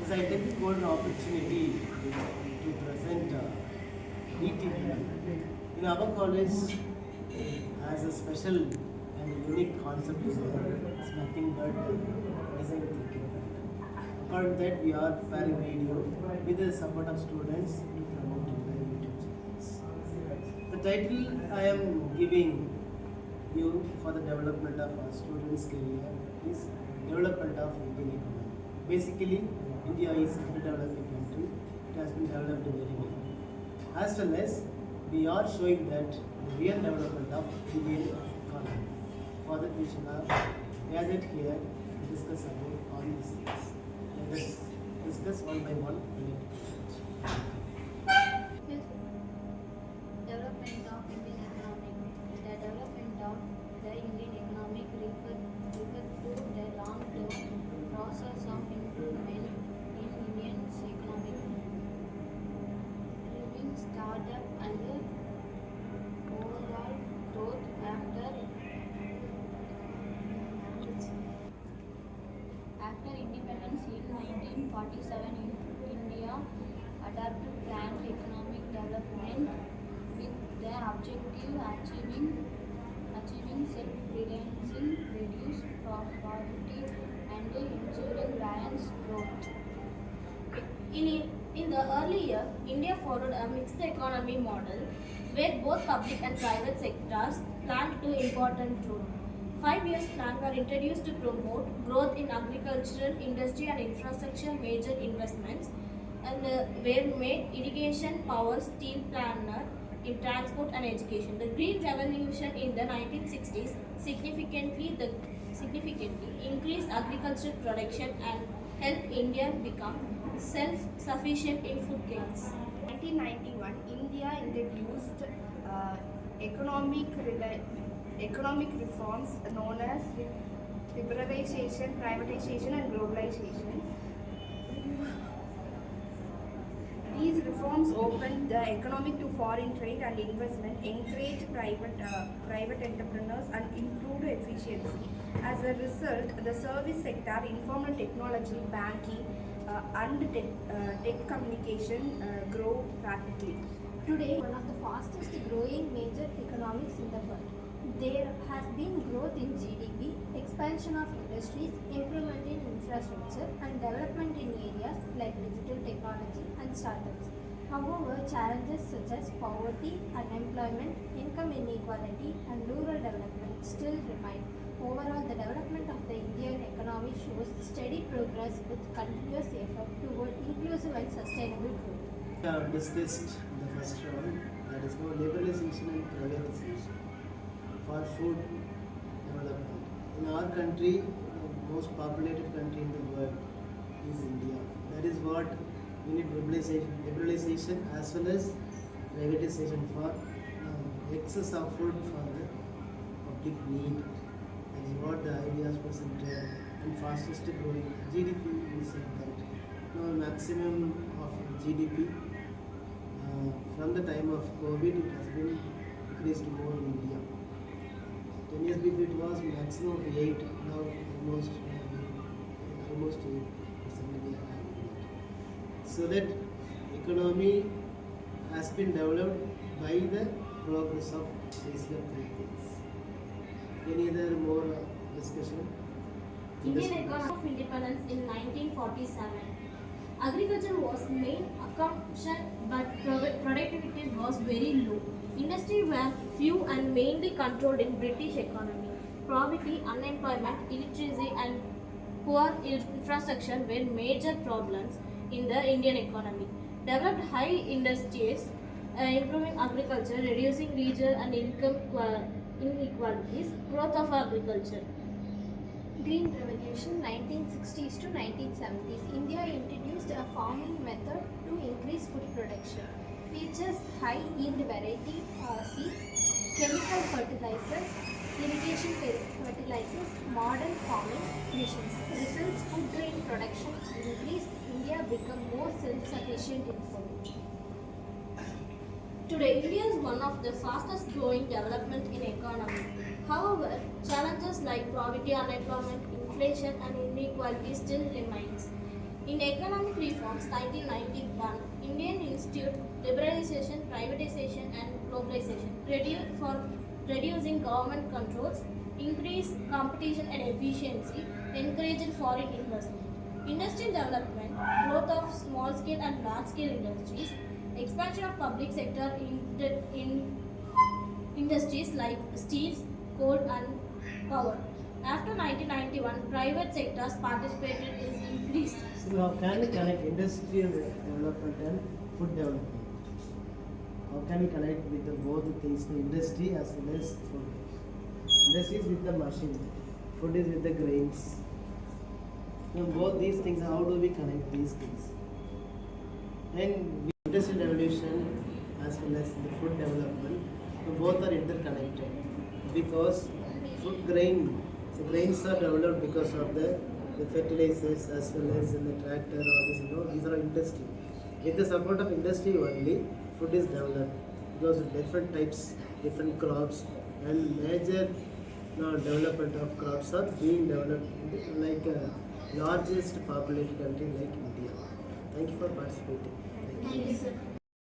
So I take the golden opportunity to present DTV. In our college has a special and unique concept is it's nothing but design thinking. According to that, we are preparing video with the support of students to promote in their YouTube channels. The title I am giving you for the development of our students' career is development of Indian economy. Basically, India is a developing country. It has been developed very well. As well as we are showing that the real development of Indian economy. For that, we should have gathered here to discuss about all these things. Let us discuss one by one. Development of Indian economy. The development of the Indian economy refers to the long-term process of improvement in Indian's economic living, startup and overall growth after independence in 1947. India adopted planned economic development with the objective achieving self-reliance, reduce poverty, and ensuring balanced growth. In the early year, India followed a mixed economy model where both public and private sectors played two important roles. 5 years plan were introduced to promote growth in agricultural, industry and infrastructure. Major investments and were made irrigation, power, steel planner in transport and education. The Green Revolution in the 1960s significantly increased agricultural production and helped India become self-sufficient in food grains. 1991, India introduced economic reforms known as liberalization, privatization and globalization. These reforms opened the economy to foreign trade and investment, encouraged private entrepreneurs and improved efficiency. As a result, the service sector, informal technology, banking and tech communication grow rapidly. Today, one of the fastest growing major economies in the world. There has been growth in GDP, expansion of industries, improvement in infrastructure, and development in areas like digital technology and startups. However, challenges such as poverty, unemployment, income inequality, and rural development still remain. Overall, the development of the Indian economy shows steady progress with continuous effort toward inclusive and sustainable growth. We have discussed the first round, that is now liberalization and privatization for food development. In our country, the most populated country in the world is India. That is what we need liberalization as well as privatization for excess of food for the public need. That is what the ideas presented and fastest growing GDP is that. Now maximum of GDP from the time of COVID it has been increased more in India. 10 years before it was maximum of 8, now almost 8% we are having it. So that economy has been developed by the progress of these three things. Any other more discussion? Indian economy of independence in 1947. Agriculture was main occupation, but productivity was very low. Industry were few and mainly controlled in British economy. Poverty, unemployment, illiteracy and poor infrastructure were major problems in the Indian economy. Developed high industries, improving agriculture, reducing regional and income inequalities, growth of agriculture. Green Revolution 1960s to 1970s. India introduced a farming method to increase food production. Features high yield variety seeds, chemical fertilizers, irrigation fertilizers, modern farming machines. Results food grain production increased. India became more self-sufficient in food. Today, India is one of the fastest growing development in economy. However, challenges like poverty, unemployment, inflation and inequality still remains. In economic reforms 1991, Indian Institute liberalization, privatization and globalization for reducing government controls, increased competition and efficiency, encouraged foreign investment. Industrial development, growth of small scale and large scale industries, expansion of public sector in industries like steel, coal and power. After 1991, private sector's participation is increased. So how can we connect industrial development and food development? How can we connect with the both the things, the industry as well as food? Industry is with the machine, food is with the grains. So both these things, how do we connect these things? And with industrial revolution as well as the food development, so both are interconnected because food grain, so grains are developed because of the fertilizers as well as in the tractor or this, these are industry. With the support of industry only, food is developed because of different types, different crops, and major development of crops are being developed in the, like largest populated country like India. Thank you for participating. Thank you. Thank you, sir.